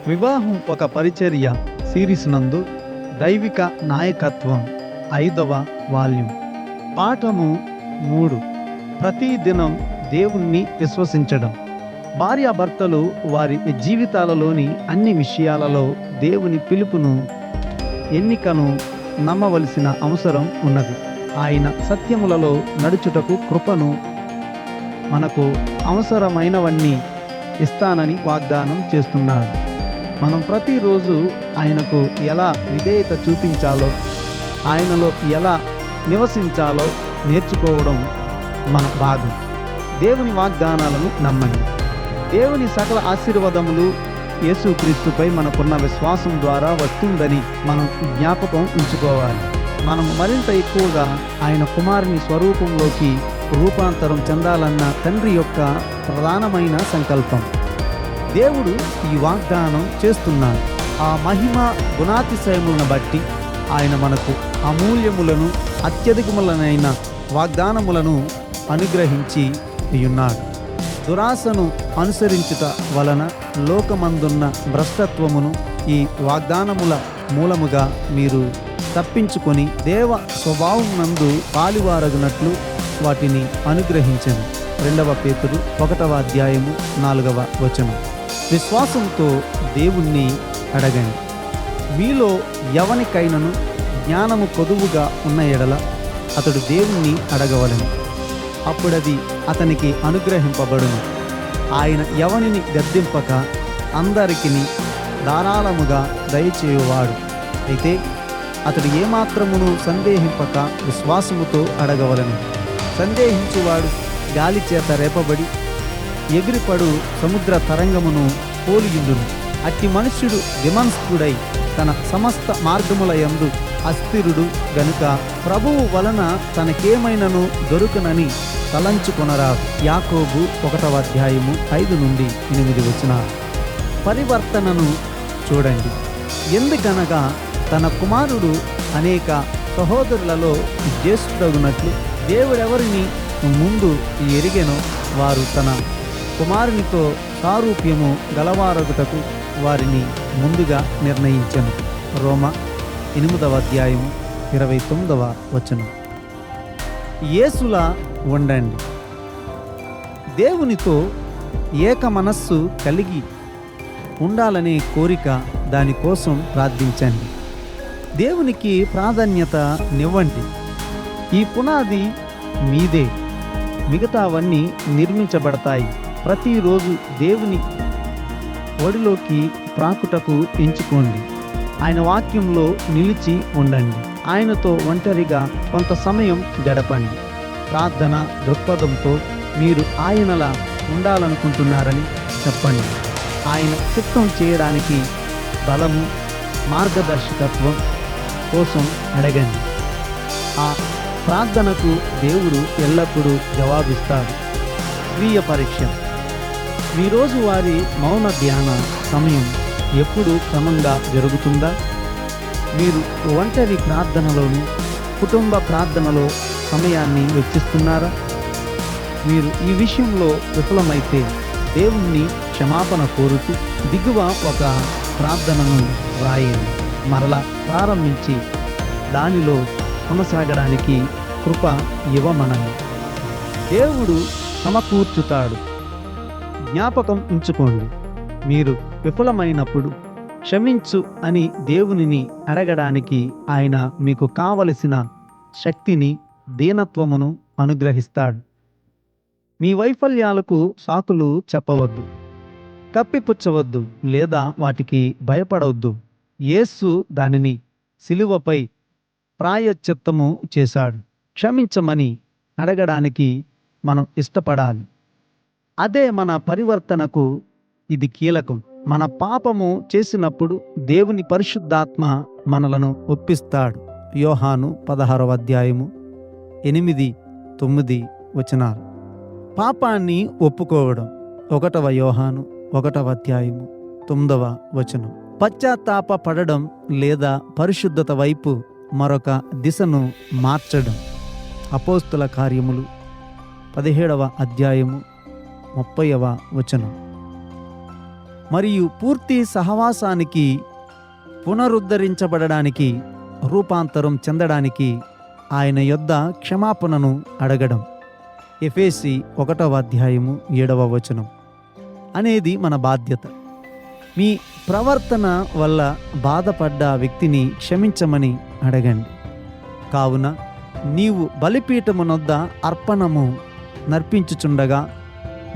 వివాహం ఒక పరిచర్య సిరీస్ నందు దైవిక నాయకత్వం 5వ వాల్యూమ్. పాఠము 3. ప్రతిదినం దేవుణ్ణి విశ్వసించడం. భార్యాభర్తలు వారి జీవితాలలోని అన్ని విషయాలలో దేవుని పిలుపును, ఎన్నికను నమ్మవలసిన అవసరం ఉన్నది. ఆయన సత్యములలో నడుచుటకు కృపను, మనకు అవసరమైనవన్నీ ఇస్తానని వాగ్దానం చేస్తున్నాడు. మనం ప్రతిరోజు ఆయనకు ఎలా విధేయత చూపించాలో, ఆయనలో ఎలా నివసించాలో నేర్చుకోవడం మన భాగం. దేవుని వాగ్దానాలను నమ్మండి. దేవుని సకల ఆశీర్వాదములు యేసుక్రీస్తుపై మనకున్న విశ్వాసం ద్వారా వస్తుందని మనం జ్ఞాపకం ఉంచుకోవాలి. మనం మరింత ఎక్కువగా ఆయన కుమారుని స్వరూపంలోకి రూపాంతరం చెందాలన్న తండ్రి యొక్క ప్రధానమైన సంకల్పం. దేవుడు ఈ వాగ్దానం చేస్తున్నాడు. ఆ మహిమ గుణాతిశయములను బట్టి ఆయన మనకు అమూల్యములను, అత్యధికములనైన వాగ్దానములను అనుగ్రహించి ఉన్నాడు. దురాశను అనుసరించుట వలన లోకమందున్న భ్రష్టత్వమును ఈ వాగ్దానముల మూలముగా మీరు తప్పించుకొని దేవ స్వభావం నందు పాలివారగునట్లు వాటిని అనుగ్రహించను. 2 పేతురు 1వ అధ్యాయము 4వ వచనం. విశ్వాసంతో దేవుణ్ణి అడగండి. మీలో ఎవనికైనను జ్ఞానము కొదువుగా ఉన్న ఎడల అతడు దేవుణ్ణి అడగవలెను, అప్పుడది అతనికి అనుగ్రహింపబడును. ఆయన ఎవనిని గద్దింపక అందరికీ ధారాళముగా దయచేయువాడు. అయితే అతడు ఏమాత్రమును సందేహింపక విశ్వాసముతో అడగవలెను. సందేహించువాడు గాలి చేత రేపబడి ఎగిరిపడు సముద్ర తరంగమును పోలియుండును. అట్టి మనుష్యుడు విమనస్కుడై తన సమస్త మార్గముల యందు అస్థిరుడు గనుక ప్రభువు వలన తనకేమైనను దొరుకునని తలంచుకొనరాదు. యాకోబు 1వ అధ్యాయము 5-8 వచనాలు. పరివర్తనను చూడండి. ఎందుకనగా తన కుమారుడు అనేక సహోదరులలో జ్యేష్ఠుడగునట్లు దేవుడెవరిని ముందు ఎరిగెనో వారు తన కుమారునితో సారూప్యము గలవారగుటకు వారిని ముందుగా నిర్ణయించెను. రోమ 8వ అధ్యాయము 29వ వచనం. యేసులా ఉండండి. దేవునితో ఏక మనస్సు కలిగి ఉండాలనే కోరిక, దానికోసం ప్రార్థించండి. దేవునికి ప్రాధాన్యత నివ్వండి. ఈ పునాది మీదే, మిగతావన్నీ నిర్మించబడతాయి. ప్రతిరోజు దేవుని ఒడిలోకి ప్రాకుటకు ఎంచుకోండి. ఆయన వాక్యంలో నిలిచి ఉండండి. ఆయనతో ఒంటరిగా కొంత సమయం గడపండి. ప్రార్థన దృక్పథంతో మీరు ఆయనలా ఉండాలనుకుంటున్నారని చెప్పండి. ఆయన చిత్తం చేయడానికి బలము, మార్గదర్శకత్వం కోసం అడగండి. ఆ ప్రార్థనకు దేవుడు ఎల్లప్పుడూ జవాబిస్తాడు. స్వీయ పరీక్ష. మీ రోజువారీ మౌన ధ్యాన సమయం ఎప్పుడు క్రమంగా జరుగుతుందా? మీరు ఒంటరి ప్రార్థనలోను, కుటుంబ ప్రార్థనలో సమయాన్ని వెచ్చిస్తున్నారా? మీరు ఈ విషయంలో విఫలమైతే దేవుణ్ణి క్షమాపణ కోరుతూ దిగువ ఒక ప్రార్థనను వ్రాయండి. మరలా ప్రారంభించి దానిలో కొనసాగడానికి కృప ఇవ్వమనండి. దేవుడు సమకూర్చుతాడు. జ్ఞాపకం ఉంచుకోండి, మీరు విఫలమైనప్పుడు క్షమించు అని దేవునిని అడగడానికి ఆయన మీకు కావలసిన శక్తిని, దీనత్వమును అనుగ్రహిస్తాడు. మీ వైఫల్యాలకు సాకులు చెప్పవద్దు, కప్పిపుచ్చవద్దు లేదా వాటికి భయపడవద్దు. యేసు దానిని శిలువపై ప్రాయశ్చిత్తము చేశాడు. క్షమించమని అడగడానికి మనం ఇష్టపడాలి. అదే మన పరివర్తనకు ఇది కీలకం. మన పాపము చేసినప్పుడు దేవుని పరిశుద్ధాత్మ మనలను ఒప్పిస్తాడు. యోహాను 16వ అధ్యాయము 8-9 వచనాలు. పాపాన్ని ఒప్పుకోవడం. 1వ యోహాను 1వ అధ్యాయము 9వ వచనం. పశ్చాత్తాప పడడం లేదా పరిశుద్ధత వైపు మరొక దిశను మార్చడం. అపోస్తుల కార్యములు 17వ అధ్యాయము 30వ వచనం. మరియు పూర్తి సహవాసానికి, పునరుద్ధరించబడడానికి, రూపాంతరం చెందడానికి ఆయన యొద్ద క్షమాపణను అడగడం. ఎఫెసీ 1:7 అనేది మన బాధ్యత. మీ ప్రవర్తన వల్ల బాధపడ్డ వ్యక్తిని క్షమించమని అడగండి. కావున నీవు బలిపీఠమునొద్ద అర్పణము నర్పించుచుండగా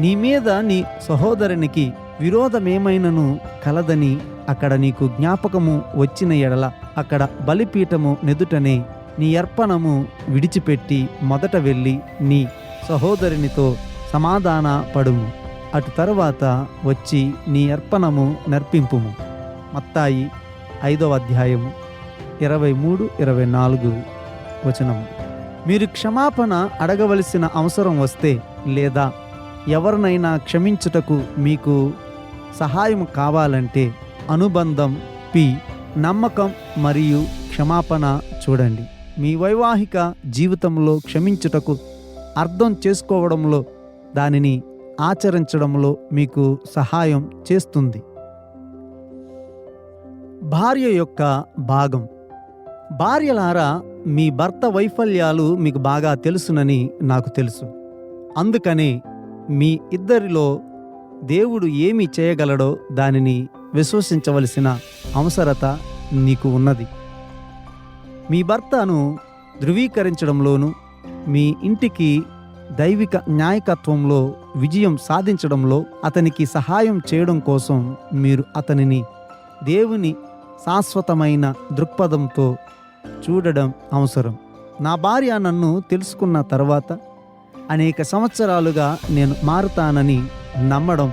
నీ మీద నీ సహోదరునికి విరోధమేమైనను కలదని అక్కడ నీకు జ్ఞాపకము వచ్చిన ఎడల అక్కడ బలిపీఠము నెదుటనే నీ అర్పణము విడిచిపెట్టి మొదట వెళ్ళి నీ సహోదరునితో సమాధాన పడుము. అటు తరువాత వచ్చి నీ అర్పణము నర్పింపుము. మత్తాయి 5:23-24 మీరు క్షమాపణ అడగవలసిన అవసరం వస్తే లేదా ఎవరినైనా క్షమించుటకు మీకు సహాయం కావాలంటే అనుబంధం పి నమ్మకం మరియు క్షమాపణ చూడండి. మీ వైవాహిక జీవితంలో క్షమించుటకు అర్థం చేసుకోవడంలో, దానిని ఆచరించడంలో మీకు సహాయం చేస్తుంది. భార్య యొక్క భాగం. భార్యలారా, మీ భర్త వైఫల్యాలు మీకు బాగా తెలుసునని నాకు తెలుసు. అందుకనే మీ ఇద్దరిలో దేవుడు ఏమి చేయగలడో దానిని విశ్వసించవలసిన అవసరత నీకు ఉన్నది. మీ భర్తను ధృవీకరించడంలోనూ మీ ఇంటికి దైవిక న్యాయకత్వంలో విజయం సాధించడంలో అతనికి సహాయం చేయడం కోసం మీరు అతనిని దేవుని శాశ్వతమైన దృక్పథంతో చూడడం అవసరం. నా భార్య నన్ను తెలుసుకున్న తర్వాత అనేక సంవత్సరాలుగా నేను మారుతానని నమ్మడం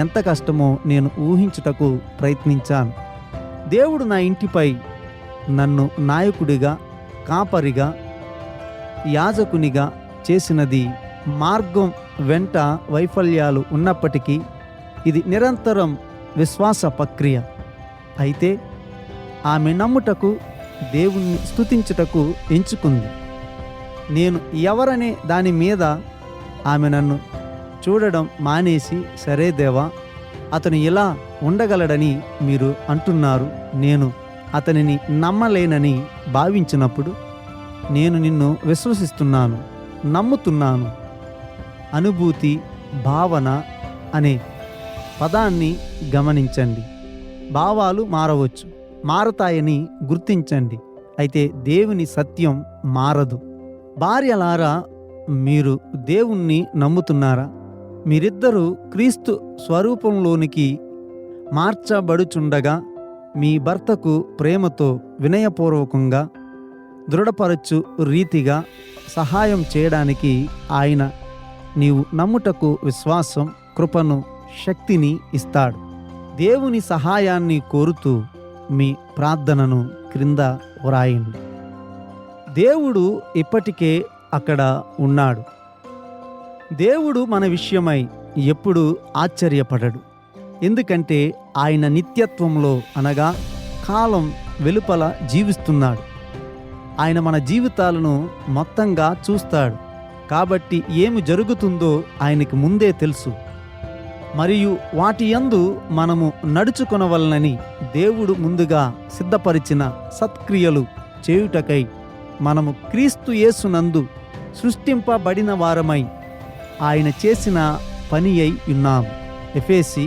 ఎంత కష్టమో నేను ఊహించుటకు ప్రయత్నించాను. దేవుడు నా ఇంటిపై నన్ను నాయకుడిగా, కాపరిగా, యాజకునిగా చేసినది మార్గం వెంట వైఫల్యాలు ఉన్నప్పటికీ ఇది నిరంతరం విశ్వాస ప్రక్రియ. అయితే ఆమె నమ్ముటకు, దేవుణ్ణి స్తుతించుటకు ఎంచుకుంది. నేను ఎవరనే దాని మీద ఆమె నన్ను చూడడం మానేసి, సరే దేవా, అతను ఇలా ఉండగలడని మీరు అంటున్నారు, నేను అతనిని నమ్మలేనని భావించినప్పుడు నేను నిన్ను విశ్వసిస్తున్నాను, నమ్ముతున్నాను. అనుభూతి, భావన అనే పదాన్ని గమనించండి. భావాలు మారవచ్చు, మారతాయని గుర్తించండి. అయితే దేవుని సత్యం మారదు. భార్యలారా, మీరు దేవుణ్ణి నమ్ముతున్నారా? మీరిద్దరూ క్రీస్తు స్వరూపంలోనికి మార్చబడుచుండగా మీ భర్తకు ప్రేమతో, వినయపూర్వకంగా, దృఢపరచు రీతిగా సహాయం చేయడానికి ఆయన నీవు నమ్ముటకు విశ్వాసం, కృపను, శక్తిని ఇస్తాడు. దేవుని సహాయాన్ని కోరుతూ మీ ప్రార్థనను క్రింద వ్రాయండి. దేవుడు ఇప్పటికే అక్కడ ఉన్నాడు. దేవుడు మన విషయమై ఎప్పుడు ఆశ్చర్యపడడు. ఎందుకంటే ఆయన నిత్యత్వంలో, అనగా కాలం వెలుపల జీవిస్తున్నాడు. ఆయన మన జీవితాలను మొత్తంగా చూస్తాడు. కాబట్టి ఏమి జరుగుతుందో ఆయనకి ముందే తెలుసు. మరియు వాటి యందు మనము నడుచుకొనవలనని దేవుడు ముందుగా సిద్ధపరిచిన సత్క్రియలు చేయుటకై మనము క్రీస్తు యేసునందు సృష్టింపబడిన వారమై ఆయన చేసిన పని అయి ఉన్నాము. ఎఫెసీ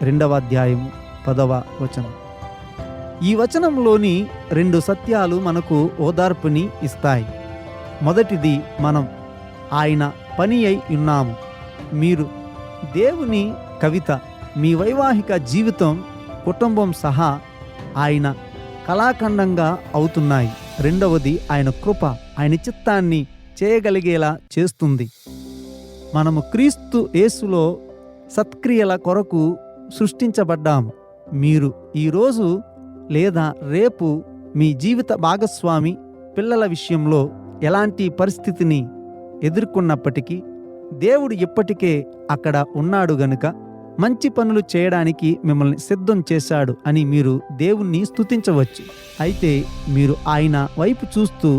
2:10 ఈ వచనంలోని 2 సత్యాలు మనకు ఓదార్పుని ఇస్తాయి. మొదటిది, మనం ఆయన పని అయి ఉన్నాము. మీరు దేవుని కవిత. మీ వైవాహిక జీవితం, కుటుంబం సహా ఆయన కళాఖండంగా అవుతున్నాయి. రెండవది, ఆయన కృప ఆయన చిత్తాన్ని చేయగలిగేలా చేస్తుంది. మనము క్రీస్తు యేసులో సత్క్రియల కొరకు సృష్టించబడ్డాము. మీరు ఈరోజు లేదా రేపు మీ జీవిత భాగస్వామి, పిల్లల విషయంలో ఎలాంటి పరిస్థితిని ఎదుర్కొన్నప్పటికీ దేవుడు ఇప్పటికే అక్కడ ఉన్నాడు గనుక మంచి పనులు చేయడానికి మిమ్మల్ని సిద్ధం చేశాడు అని మీరు దేవుణ్ణి స్తుతించవచ్చు. అయితే మీరు ఆయన వైపు చూస్తూ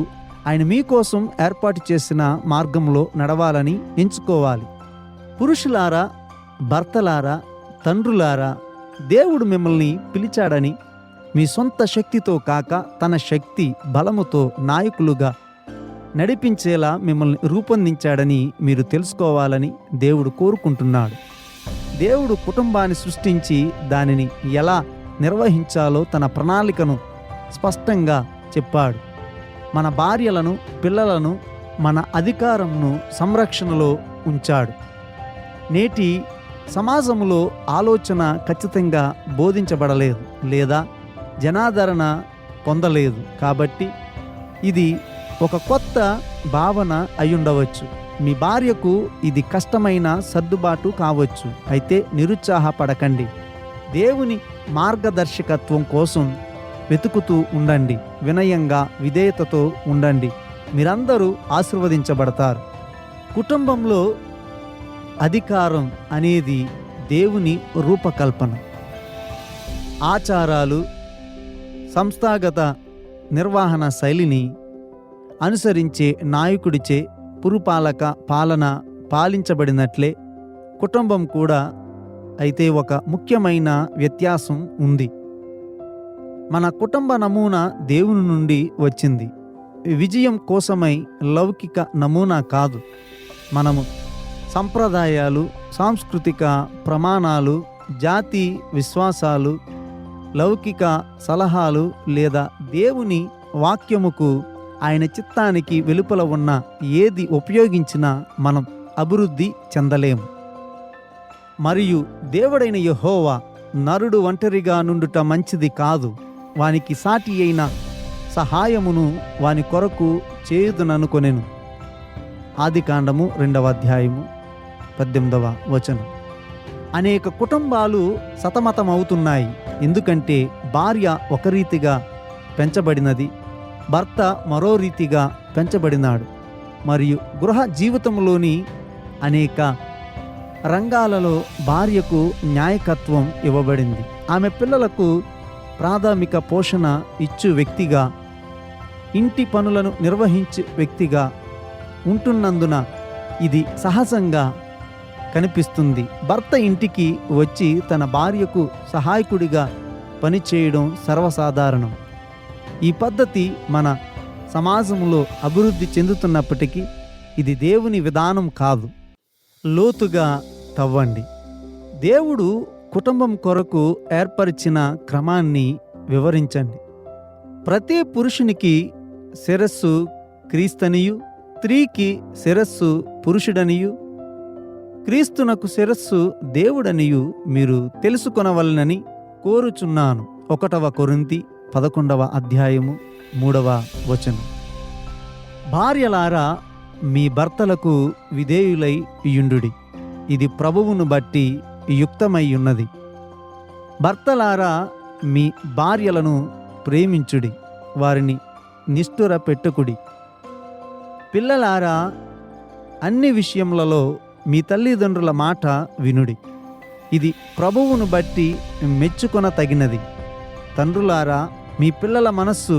ఆయన మీకోసం ఏర్పాటు చేసిన మార్గంలో నడవాలని ఎంచుకోవాలి. పురుషులారా, భర్తలారా, తండ్రులారా, దేవుడు మిమ్మల్ని పిలిచాడని మీ సొంత శక్తితో కాక తన శక్తి బలముతో నాయకులుగా నడిపించేలా మిమ్మల్ని రూపొందించాడని మీరు తెలుసుకోవాలని దేవుడు కోరుకుంటున్నాడు. దేవుడు కుటుంబాన్ని సృష్టించి దానిని ఎలా నిర్వహించాలో తన ప్రణాళికను స్పష్టంగా చెప్పాడు. మన భార్యలను, పిల్లలను మన అధికారంను సంరక్షణలో ఉంచాడు. నేటి సమాజంలో ఆలోచన ఖచ్చితంగా బోధించబడలేదు లేదా జనాదరణ పొందలేదు. కాబట్టి ఇది ఒక కొత్త భావన అయ్యుండవచ్చు. మీ భార్యకు ఇది కష్టమైన సర్దుబాటు కావచ్చు. అయితే నిరుత్సాహపడకండి. దేవుని మార్గదర్శకత్వం కోసం వెతుకుతూ ఉండండి. వినయంగా, విధేయతతో ఉండండి. మీరందరూ ఆశీర్వదించబడతారు. కుటుంబంలో అధికారం అనేది దేవుని రూపకల్పన. ఆచారాలు, సంస్థాగత నిర్వహణ శైలిని అనుసరించే నాయకుడిచే పురపాలక పాలన పాలించబడినట్లే కుటుంబం కూడా. అయితే ఒక ముఖ్యమైన వ్యత్యాసం ఉంది. మన కుటుంబ నమూనా దేవుని నుండి వచ్చింది. విజయం కోసమై లౌకిక నమూనా కాదు. మనము సంప్రదాయాలు, సాంస్కృతిక ప్రమాణాలు, జాతి విశ్వాసాలు, లౌకిక సలహాలు లేదా దేవుని వాక్యముకు, ఆయన చిత్తానికి వెలుపల ఉన్న ఏది ఉపయోగించినా మనం అభివృద్ధి చెందలేము. మరియు దేవుడైన యెహోవా, నరుడు ఒంటరిగా నుండుట మంచిది కాదు, వానికి సాటి అయిన సహాయమును వాని కొరకు చేయుదుననుకొనెను. ఆదికాండము 2వ అధ్యాయము 18వ వచనం. అనేక కుటుంబాలు సతమతమవుతున్నాయి. ఎందుకంటే భార్య ఒక రీతిగా పెంచబడినది, భర్త మరో రీతిగా పెంచబడినాడు. మరియు గృహ జీవితంలోని అనేక రంగాలలో భార్యకు న్యాయకత్వం ఇవ్వబడింది. ఆమె పిల్లలకు ప్రాథమిక పోషణ ఇచ్చు వ్యక్తిగా, ఇంటి పనులను నిర్వహించే వ్యక్తిగా ఉంటున్నందున ఇది సహజంగా కనిపిస్తుంది. భర్త ఇంటికి వచ్చి తన భార్యకు సహాయకుడిగా పనిచేయడం సర్వసాధారణం. ఈ పద్ధతి మన సమాజంలో అభివృద్ధి చెందుతున్నప్పటికీ ఇది దేవుని విధానం కాదు. లోతుగా తవ్వండి. దేవుడు కుటుంబం కొరకు ఏర్పరిచిన క్రమాన్ని వివరించండి. ప్రతి పురుషునికి శిరస్సు క్రీస్తనియు, స్త్రీకి శిరస్సు పురుషుడనియు, క్రీస్తునకు శిరస్సు దేవుడనియు మీరు తెలుసుకొనవలనని కోరుచున్నాను. 1 కొరింథీ 11వ అధ్యాయము 3వ వచనం. భార్యలారా, మీ భర్తలకు విధేయులై యుండుడి, ఇది ప్రభువును బట్టి యుక్తమై ఉన్నది. భర్తలారా, మీ భార్యలను ప్రేమించుడి, వారిని నిష్ఠుర పెట్టుకుడి. పిల్లలారా, అన్ని విషయములలో మీ తల్లిదండ్రుల మాట వినుడి, ఇది ప్రభువును బట్టి మెచ్చుకొన తగినది. తండ్రులారా, మీ పిల్లల మనస్సు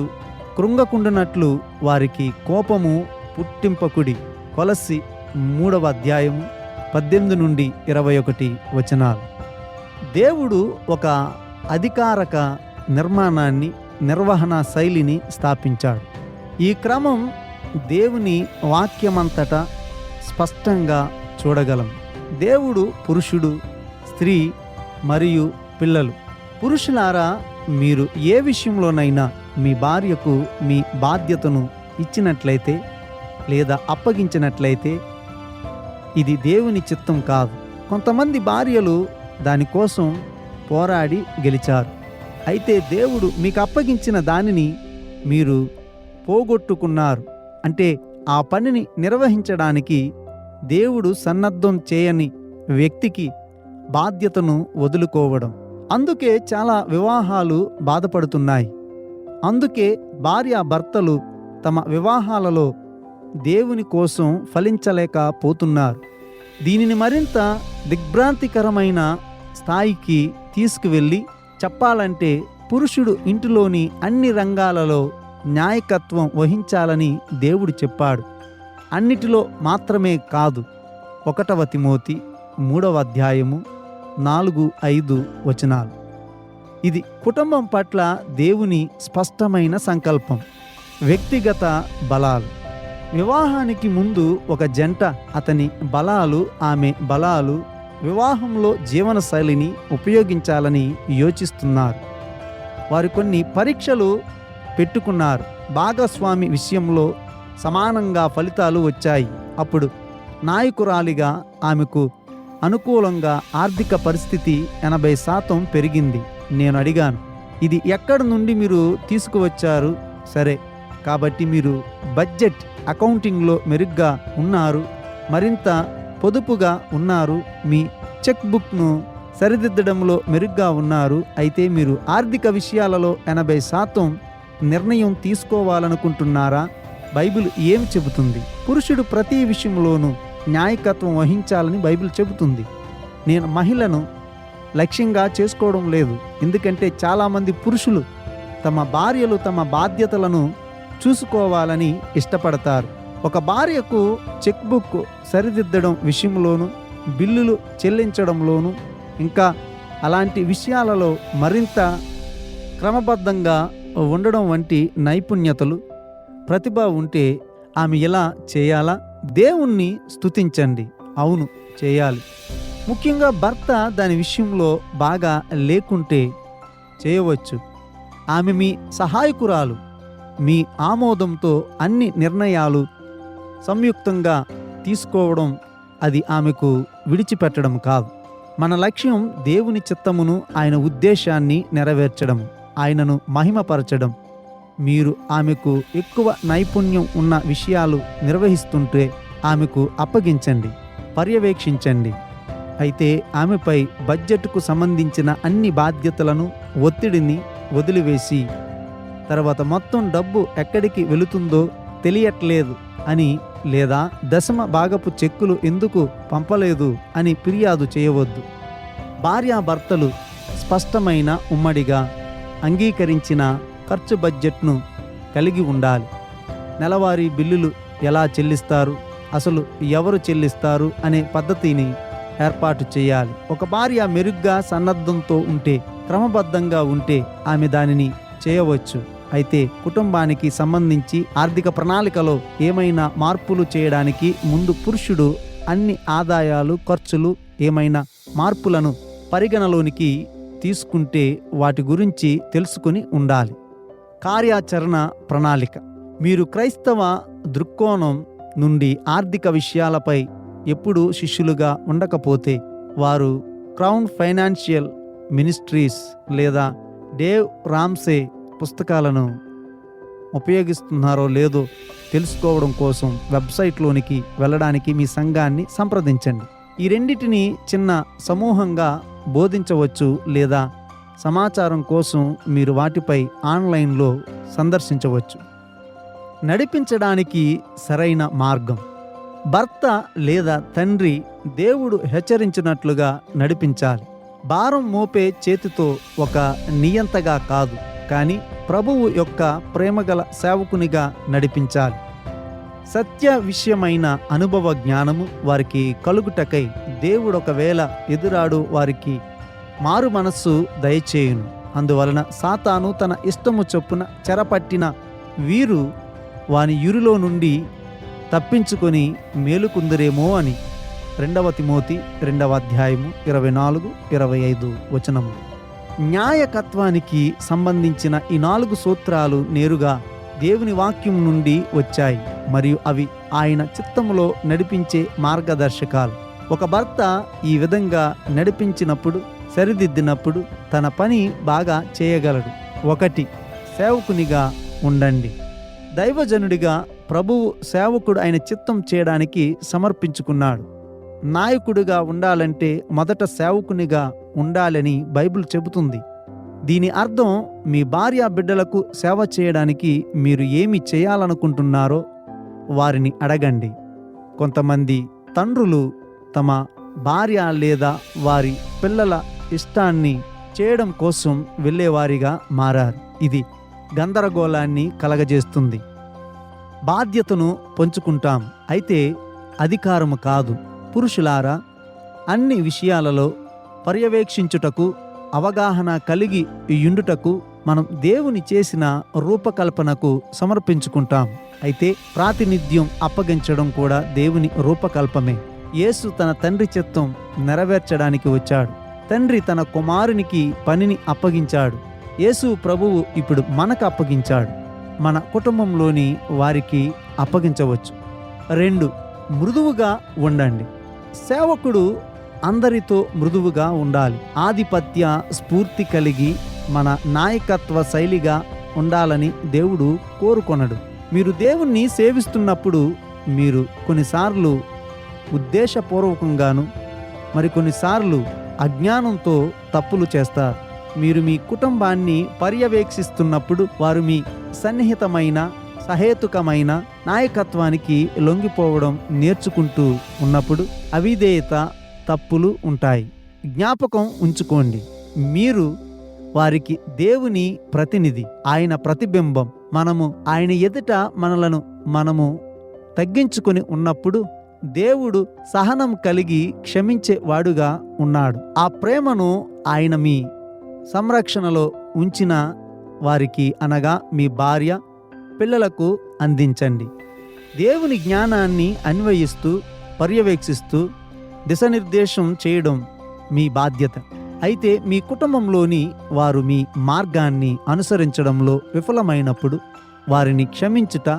కృంగకుండునట్లు వారికి కోపము పుట్టింపకుడి. కొలస్సీ 3వ అధ్యాయము 18 నుండి 21 వచనాలు. దేవుడు ఒక అధికారక నిర్మాణాన్ని, నిర్వహణ శైలిని స్థాపించాడు. ఈ క్రమం దేవుని వాక్యమంతటా స్పష్టంగా చూడగలం. దేవుడు పురుషుడు, స్త్రీ మరియు పిల్లలు. పురుషులారా, మీరు ఏ విషయంలోనైనా మీ భార్యకు మీ బాధ్యతను ఇచ్చినట్లయితే లేదా అప్పగించినట్లయితే ఇది దేవుని చిత్తం కాదు. కొంతమంది భార్యలు దానికోసం పోరాడి గెలిచారు. అయితే దేవుడు మీకు అప్పగించిన దానిని మీరు పోగొట్టుకున్నారు. అంటే ఆ పనిని నిర్వహించడానికి దేవుడు సన్నద్ధం చేయని వ్యక్తికి బాధ్యతను వదులుకోవడం. అందుకే చాలా వివాహాలు బాధపడుతున్నాయి. అందుకే భార్యాభర్తలు తమ వివాహాలలో దేవుని కోసం ఫలించలేకపోతున్నారు. దీనిని మరింత దిగ్భ్రాంతికరమైన స్థాయికి తీసుకువెళ్ళి చెప్పాలంటే, పురుషుడు ఇంటిలోని అన్ని రంగాలలో నాయకత్వం వహించాలని దేవుడు చెప్పాడు. అన్నిటిలో మాత్రమే కాదు. 1 తిమోతి 3వ అధ్యాయము 4-5 వచనాలు. ఇది కుటుంబం పట్ల దేవుని స్పష్టమైన సంకల్పం. వ్యక్తిగత బలాలు. వివాహానికి ముందు ఒక జంట అతని బలాలు, ఆమె బలాలు వివాహంలో జీవన శైలిని ఉపయోగించాలని యోచిస్తున్నారు. వారు కొన్ని పరీక్షలు పెట్టుకున్నారు. భాగస్వామి విషయంలో సమానంగా ఫలితాలు వచ్చాయి. అప్పుడు నాయకురాలిగా ఆమెకు అనుకూలంగా ఆర్థిక పరిస్థితి 80% పెరిగింది. నేను అడిగాను, ఇది ఎక్కడి నుండి మీరు తీసుకువచ్చారు? సరే, కాబట్టి మీరు బడ్జెట్ అకౌంటింగ్లో మెరుగ్గా ఉన్నారు, మరింత పొదుపుగా ఉన్నారు, మీ చెక్ బుక్ను సరిదిద్దడంలో మెరుగ్గా ఉన్నారు. అయితే మీరు ఆర్థిక విషయాలలో 80% నిర్ణయం తీసుకోవాలనుకుంటున్నారా? బైబిల్ ఏం చెబుతుంది? పురుషుడు ప్రతి విషయంలోనూ న్యాయకత్వం వహించాలని బైబిల్ చెబుతుంది. నేను మహిళను లక్ష్యంగా చేసుకోవడం లేదు, ఎందుకంటే చాలామంది పురుషులు తమ భార్యలు తమ బాధ్యతలను చూసుకోవాలని ఇష్టపడతారు. ఒక భార్యకు చెక్ బుక్ సరిదిద్దడం విషయంలోనూ, బిల్లులు చెల్లించడంలోనూ, ఇంకా అలాంటి విషయాలలో మరింత క్రమబద్ధంగా ఉండడం వంటి నైపుణ్యతలు, ప్రతిభ ఉంటే ఆమె ఎలా చేయాలా? దేవుణ్ణి స్తుతించండి. అవును, చేయాలి. ముఖ్యంగా భర్త దాని విషయంలో బాగా లేకుంటే చేయవచ్చు. ఆమె మీ సహాయకురాలు. మీ ఆమోదంతో అన్ని నిర్ణయాలు సంయుక్తంగా తీసుకోవడం, అది ఆమెకు విడిచిపెట్టడం కాదు. మన లక్ష్యం దేవుని చిత్తమును, ఆయన ఉద్దేశాన్ని నెరవేర్చడం, ఆయనను మహిమపరచడం. మీరు ఆమెకు ఎక్కువ నైపుణ్యం ఉన్న విషయాలు నిర్వహిస్తుంటే ఆమెకు అప్పగించండి, పర్యవేక్షించండి. అయితే ఆమెపై బడ్జెట్కు సంబంధించిన అన్ని బాధ్యతలను, ఒత్తిడిని వదిలివేసి, తర్వాత మొత్తం డబ్బు ఎక్కడికి వెళుతుందో తెలియట్లేదు అని, లేదా దశమ భాగపు చెక్కులు ఎందుకు పంపలేదు అని ఫిర్యాదు చేయవద్దు. భార్యాభర్తలు స్పష్టమైన, ఉమ్మడిగా అంగీకరించిన ఖర్చు బడ్జెట్ను కలిగి ఉండాలి. నెలవారీ బిల్లులు ఎలా చెల్లిస్తారు, అసలు ఎవరు చెల్లిస్తారు అనే పద్ధతిని ఏర్పాటు చేయాలి. ఒక భార్య మెరుగ్గా సన్నద్ధంతో ఉంటే, క్రమబద్ధంగా ఉంటే ఆమె దానిని చేయవచ్చు. అయితే కుటుంబానికి సంబంధించి ఆర్థిక ప్రణాళికలో ఏమైనా మార్పులు చేయడానికి ముందు పురుషుడు అన్ని ఆదాయాలు, ఖర్చులు, ఏమైనా మార్పులను పరిగణలోనికి తీసుకుంటే వాటి గురించి తెలుసుకుని ఉండాలి. కార్యాచరణ ప్రణాళిక. మీరు క్రైస్తవ దృక్కోణం నుండి ఆర్థిక విషయాలపై ఎప్పుడూ శిష్యులుగా ఉండకపోతే, వారు క్రౌన్ ఫైనాన్షియల్ మినిస్ట్రీస్ లేదా డేవ్ రామ్సే పుస్తకాలను ఉపయోగిస్తున్నారో లేదో తెలుసుకోవడం కోసం వెబ్సైట్లోనికి వెళ్ళడానికి మీ సంఘాన్ని సంప్రదించండి. ఈ రెండిటిని చిన్న సమూహంగా బోధించవచ్చు, లేదా సమాచారం కోసం మీరు వాటిపై ఆన్లైన్లో సందర్శించవచ్చు. నడిపించడానికి సరైన మార్గం. భర్త లేదా తండ్రి దేవుడు హెచ్చరించినట్లుగా నడిపించాలి. భారం మోపే చేతితో ఒక నియంతగా కాదు, కానీ ప్రభువు యొక్క ప్రేమగల సేవకునిగా నడిపించాలి. సత్య విషయమైన అనుభవ జ్ఞానము వారికి కలుగుటకై దేవుడు ఒకవేళ ఎదురాడు వారికి మారు మనస్సు దయచేయును. అందువలన సాతాను తన ఇష్టము చొప్పున చెరపట్టిన వీరు వాని యురిలో నుండి తప్పించుకొని మేలుకుందరేమో అని 2 తిమోతి 2వ అధ్యాయము 24-25 వచనము. న్యాయకత్వానికి సంబంధించిన ఈ 4 సూత్రాలు నేరుగా దేవుని వాక్యం నుండి వచ్చాయి మరియు అవి ఆయన చిత్తములో నడిపించే మార్గదర్శకాలు. ఒక భర్త ఈ విధంగా నడిపించినప్పుడు, సరిదిద్దినప్పుడు తన పని బాగా చేయగలడు. 1. సేవకునిగా ఉండండి. దైవజనుడిగా ప్రభువు సేవకుడు ఆయన చిత్తం చేయడానికి సమర్పించుకున్నాడు. నాయకుడిగా ఉండాలంటే మొదట సేవకునిగా ఉండాలని బైబిల్ చెబుతుంది. దీని అర్థం మీ భార్య బిడ్డలకు సేవ చేయడానికి మీరు ఏమి చేయాలనుకుంటున్నారో వారిని అడగండి. కొంతమంది తండ్రులు తమ భార్య లేదా వారి పిల్లల ఇష్టాన్ని చేయడం కోసం వెళ్ళేవారిగా మారారు. ఇది గందరగోళాన్ని కలగజేస్తుంది. బాధ్యతను పంచుకుంటాం, అయితే అధికారము కాదు. పురుషులారా, అన్ని విషయాలలో పర్యవేక్షించుటకు అవగాహన కలిగి యుండుటకు మనం దేవుని చేసిన రూపకల్పనకు సమర్పించుకుంటాం. అయితే ప్రాతినిధ్యం అప్పగించడం కూడా దేవుని రూపకల్పమే. యేసు తన తండ్రి చిత్తం నెరవేర్చడానికి వచ్చాడు. తండ్రి తన కుమారునికి పనిని అప్పగించాడు. యేసు ప్రభువు ఇప్పుడు మనకు అప్పగించాడు. మన కుటుంబంలోని వారికి అప్పగించవచ్చు. 2, మృదువుగా ఉండండి. సేవకుడు అందరితో మృదువుగా ఉండాలి. ఆధిపత్య స్ఫూర్తి కలిగి మన నాయకత్వ శైలిగా ఉండాలని దేవుడు కోరుకొనడు. మీరు దేవుణ్ణి సేవిస్తున్నప్పుడు మీరు కొన్నిసార్లు ఉద్దేశపూర్వకంగాను మరికొన్నిసార్లు అజ్ఞానంతో తప్పులు చేస్తారు. మీరు మీ కుటుంబాన్ని పర్యవేక్షిస్తున్నప్పుడు వారు మీ సన్నిహితమైన సహేతుకమైన నాయకత్వానికి లొంగిపోవడం నేర్చుకుంటూ ఉన్నప్పుడు అవిధేయత తప్పులు ఉంటాయి. జ్ఞాపకం ఉంచుకోండి, మీరు వారికి దేవుని ప్రతినిధి, ఆయన ప్రతిబింబం. మనము ఆయన ఎదుట మనము తగ్గించుకొని ఉన్నప్పుడు దేవుడు సహనం కలిగి క్షమించే వాడుగా ఉన్నాడు. ఆ ప్రేమను ఆయన మీ సంరక్షణలో ఉంచిన వారికి అనగా మీ భార్య పిల్లలకు అందించండి. దేవుని జ్ఞానాన్ని అన్వయిస్తూ పర్యవేక్షిస్తూ దిశనిర్దేశం చేయడం మీ బాధ్యత. అయితే మీ కుటుంబంలోని వారు మీ మార్గాన్ని అనుసరించడంలో విఫలమైనప్పుడు వారిని క్షమించుట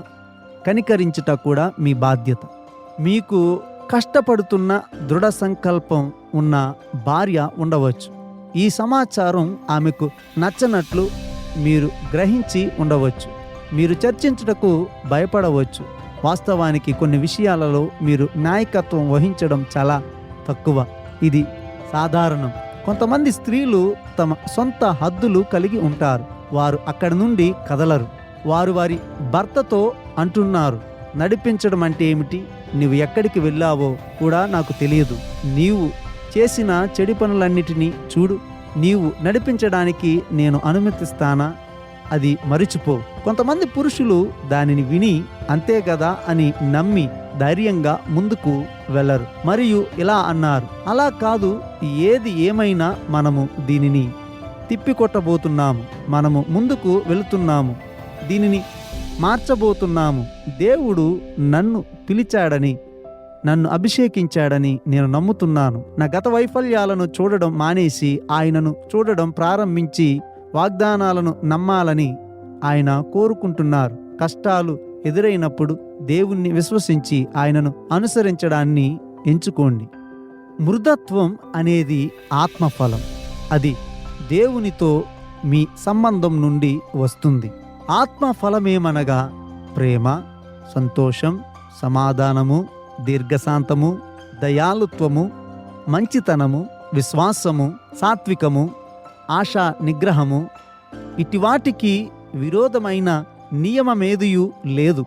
కనికరించుట కూడా మీ బాధ్యత. మీకు కష్టపడుతున్న దృఢ సంకల్పం ఉన్న భార్య ఉండవచ్చు. ఈ సమాచారం ఆమెకు నచ్చనట్లు మీరు గ్రహించి ఉండవచ్చు. మీరు చర్చించుటకు భయపడవచ్చు. వాస్తవానికి కొన్ని విషయాలలో మీరు నాయకత్వం వహించడం చాలా తక్కువ. ఇది సాధారణం. కొంతమంది స్త్రీలు తమ సొంత హద్దులు కలిగి ఉంటారు. వారు అక్కడి నుండి కదలరు. వారు వారి భర్తతో అంటున్నారు, నడిపించడం అంటే ఏమిటి? నీవు ఎక్కడికి వెళ్ళావో కూడా నాకు తెలియదు. నీవు చేసిన చెడు పనులన్నిటినీ చూడు. నీవు నడిపించడానికి నేను అనుమతిస్తానా? అది మరిచిపో. కొంతమంది పురుషులు దానిని విని అంతే కదా అని నమ్మి ధైర్యంగా ముందుకు వెళ్ళరు. మరియు ఇలా అన్నారు, అలా కాదు, ఏది ఏమైనా మనము దీనిని తిప్పికొట్టబోతున్నాము. మనము ముందుకు వెళుతున్నాము. దీనిని మార్చబోతున్నాము. దేవుడు నన్ను పిలిచాడని, నన్ను అభిషేకించాడని నేను నమ్ముతున్నాను. నా గత వైఫల్యాలను చూడడం మానేసి ఆయనను చూడడం ప్రారంభించి వాగ్దానాలను నమ్మాలని ఆయన కోరుకుంటున్నారు. కష్టాలు ఎదురైనప్పుడు దేవుణ్ణి విశ్వసించి ఆయనను అనుసరించడాన్ని ఎంచుకోండి. మృదత్వం అనేది ఆత్మఫలం. అది దేవునితో మీ సంబంధం నుండి వస్తుంది. ఆత్మఫలమేమనగా ప్రేమ, సంతోషం, సమాధానము, దీర్ఘశాంతము, దయాళుత్వము, మంచితనము, విశ్వాసము, సాత్వికము, ఆశా నిగ్రహము. ఇటివాటికి విరోధమైన నియమమేదియూ లేదు.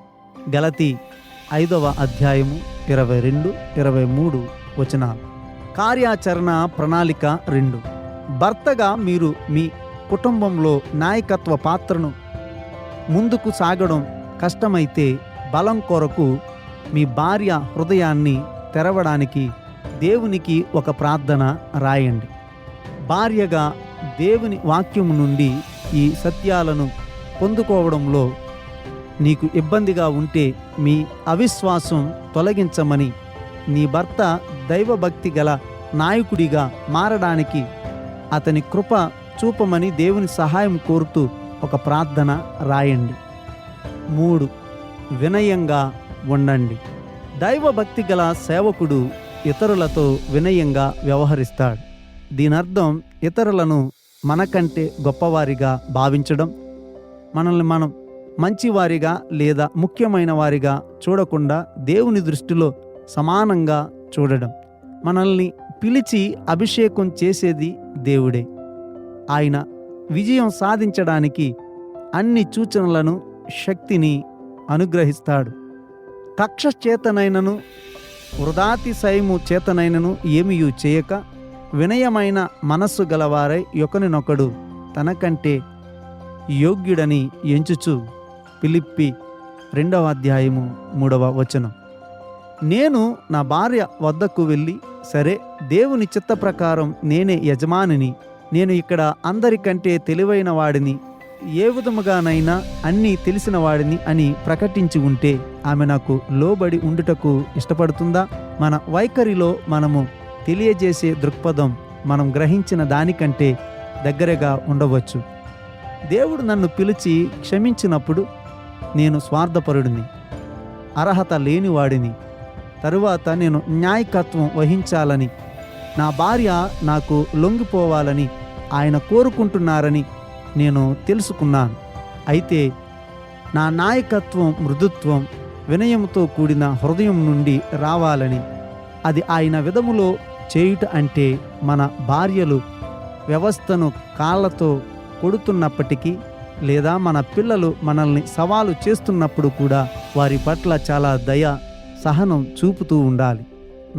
గలతీ 5వ అధ్యాయము 22-23 వచనాలు. కార్యాచరణ ప్రణాళిక 2. భర్తగా మీరు మీ కుటుంబంలో నాయకత్వ పాత్రను ముందుకు సాగడం కష్టమైతే బలం కొరకు మీ భార్య హృదయాన్ని తెరవడానికి దేవునికి ఒక ప్రార్థన రాయండి. భార్యగా దేవుని వాక్యము నుండి ఈ సత్యాలను పొందుకోవడంలో నీకు ఇబ్బందిగా ఉంటే మీ అవిశ్వాసం తొలగించమని, నీ భర్త దైవభక్తి గల నాయకుడిగా మారడానికి అతని కృప చూపమని దేవుని సహాయం కోరుతూ ఒక ప్రార్థన రాయండి. 3. వినయంగా ఉండండి. దైవభక్తి గల సేవకుడు ఇతరులతో వినయంగా వ్యవహరిస్తాడు. దీనర్థం ఇతరులను మనకంటే గొప్పవారిగా భావించడం, మనల్ని మనం మంచివారిగా లేదా ముఖ్యమైన వారిగా చూడకుండా దేవుని దృష్టిలో సమానంగా చూడడం. మనల్ని పిలిచి అభిషేకం చేసేది దేవుడే. ఆయన విజయం సాధించడానికి అన్ని సూచనలను, శక్తిని అనుగ్రహిస్తాడు. కక్ష చేతనైనను వృధాతిశయము చేతనైనను ఏమియూ చేయక వినయమైన మనస్సు గలవారై ఒకరినొకడు తనకంటే యోగ్యుడని ఎంచుచు. ఫిలిప్పి 2వ అధ్యాయము 3వ వచనం. నేను నా భార్య వద్దకు వెళ్ళి, సరే, దేవుని చిత్త ప్రకారం నేనే యజమానిని, నేను ఇక్కడ అందరికంటే తెలివైన వాడిని, ఏ విధముగానైనా అన్నీ తెలిసిన వాడిని అని ప్రకటించి ఉంటే ఆమె నాకు లోబడి ఉండుటకు ఇష్టపడుతుందా? మన వైఖరిలో మనము తెలియజేసే దృక్పథం మనం గ్రహించిన దానికంటే దగ్గరగా ఉండవచ్చు. దేవుడు నన్ను పిలిచి క్షమించినప్పుడు నేను స్వార్థపరుడిని, అర్హత లేనివాడిని. తరువాత నేను న్యాయకత్వం వహించాలని, నా భార్య నాకు లొంగిపోవాలని ఆయన కోరుకుంటున్నారని నేను తెలుసుకున్నాను. అయితే నా నాయకత్వం మృదుత్వం, వినయంతో కూడిన హృదయం నుండి రావాలని, అది ఆయన విధములో చేయుట అంటే మన భార్యలు వ్యవస్థను కాళ్ళతో కొడుతున్నప్పటికీ, లేదా మన పిల్లలు మనల్ని సవాలు చేస్తున్నప్పుడు కూడా వారి పట్ల చాలా దయ, సహనం చూపుతూ ఉండాలి.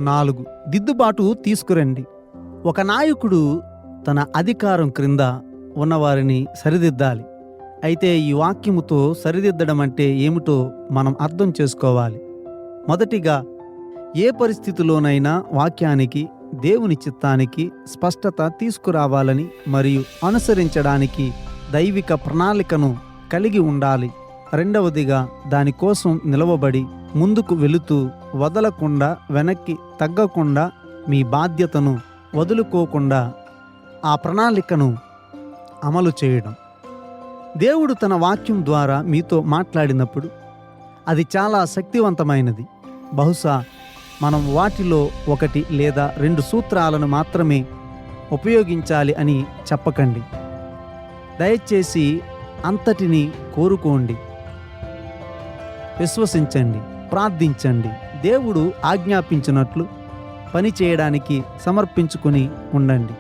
4. దిద్దుబాటు తీసుకురండి. ఒక నాయకుడు తన అధికారం క్రింద ఉన్నవారిని సరిదిద్దాలి. అయితే ఈ వాక్యముతో సరిదిద్దడం అంటే ఏమిటో మనం అర్థం చేసుకోవాలి. మొదటిగా, ఏ పరిస్థితిలోనైనా వాక్యానికి, దేవుని చిత్తానికి స్పష్టత తీసుకురావాలని మరియు అనుసరించడానికి దైవిక ప్రణాళికను కలిగి ఉండాలి. రెండవదిగా, దానికోసం నిలవబడి ముందుకు వెళుతూ వదలకుండా, వెనక్కి తగ్గకుండా, మీ బాధ్యతను వదులుకోకుండా ఆ ప్రణాళికను అమలు చేయడం. దేవుడు తన వాక్యం ద్వారా మీతో మాట్లాడినప్పుడు అది చాలా శక్తివంతమైనది. బహుశా మనం వాటిలో 1 లేదా 2 సూత్రాలను మాత్రమే ఉపయోగించాలి అని చెప్పకండి. దయచేసి అంతటిని కోరుకోండి, విశ్వసించండి, ప్రార్థించండి. దేవుడు ఆజ్ఞాపించినట్లు పని చేయడానికి సమర్పించుకుని ఉండండి.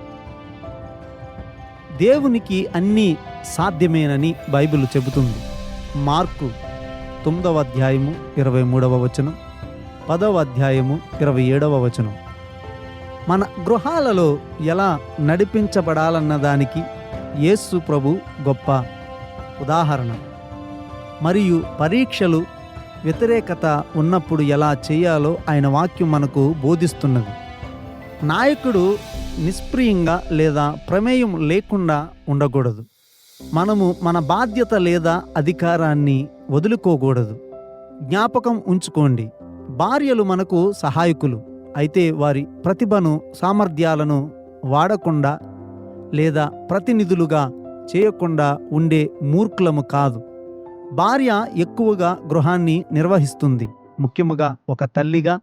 దేవునికి అన్నీ సాధ్యమేనని బైబిల్ చెబుతుంది. మార్కు 9వ అధ్యాయము 23వ వచనం, 10వ అధ్యాయము 27వ వచనం. మన గృహాలలో ఎలా నడిపించబడాలన్న దానికి యేసు ప్రభు గొప్ప ఉదాహరణ. మరియు పరీక్షలు, వ్యతిరేకత ఉన్నప్పుడు ఎలా చేయాలో ఆయన వాక్యం మనకు బోధిస్తున్నది. నాయకుడు నిష్ప్రియంగా లేదా ప్రమేయం లేకుండా ఉండకూడదు. మనము మన బాధ్యత లేదా అధికారాన్ని వదులుకోకూడదు. జ్ఞాపకం ఉంచుకోండి, భార్యలు మనకు సహాయకులు. అయితే వారి ప్రతిభను, సామర్థ్యాలను వాడకుండా లేదా ప్రతినిధులుగా చేయకుండా ఉండే మూర్ఖులము కాదు. భార్య ఎక్కువగా గృహాన్ని నిర్వహిస్తుంది. ముఖ్యముగా ఒక తల్లిగా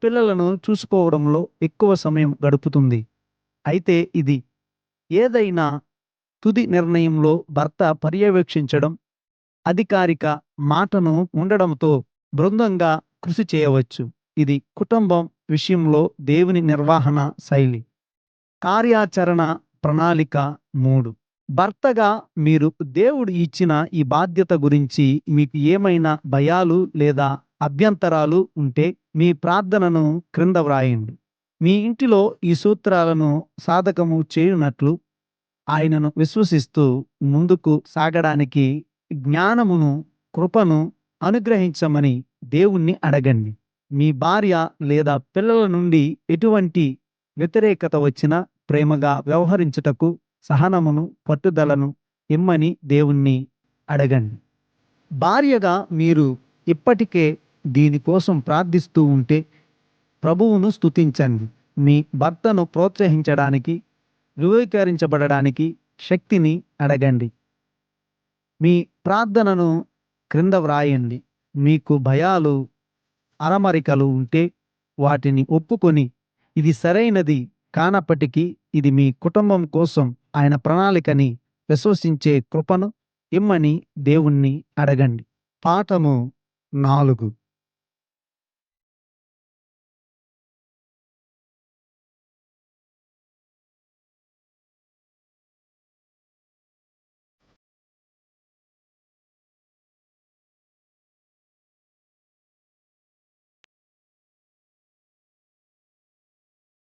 పిల్లలను చూసుకోవడంలో ఎక్కువ సమయం గడుపుతుంది. అయితే ఇది ఏదైనా తుది నిర్ణయంలో భర్త పర్యవేక్షించడం, అధికారిక మాటను ఉండడంతో బృందంగా కృషి చేయవచ్చు. ఇది కుటుంబం విషయంలో దేవుని నిర్వహణ శైలి. కార్యాచరణ ప్రణాళిక 3. భర్తగా మీరు దేవుడు ఇచ్చిన ఈ బాధ్యత గురించి మీకు ఏమైనా భయాలు లేదా అభ్యంతరాలు ఉంటే మీ ప్రార్థనను క్రింద వ్రాయండి. మీ ఇంటిలో ఈ సూత్రాలను సాధకము చేయునట్లు ఆయనను విశ్వసిస్తూ ముందుకు సాగడానికి జ్ఞానమును, కృపను అనుగ్రహించమని దేవుణ్ణి అడగండి. మీ భార్య లేదా పిల్లల నుండి ఎటువంటి వ్యతిరేకత వచ్చినా ప్రేమగా వ్యవహరించుటకు సహనమును, పట్టుదలను ఇమ్మని దేవుణ్ణి అడగండి. భార్యగా మీరు ఇప్పటికే దీనికోసం ప్రార్థిస్తూ ఉంటే ప్రభువును స్తుతించండి. మీ భర్తను ప్రోత్సహించడానికి, ధృవీకరించబడడానికి శక్తిని అడగండి. మీ ప్రార్థనను క్రింద వ్రాయండి. మీకు భయాలు, అరమరికలు ఉంటే వాటిని ఒప్పుకొని, ఇది సరైనది కానప్పటికీ ఇది మీ కుటుంబం కోసం ఆయన ప్రణాళికని విశ్వసించే కృపను ఇమ్మని దేవుణ్ణి అడగండి. పాఠము 4.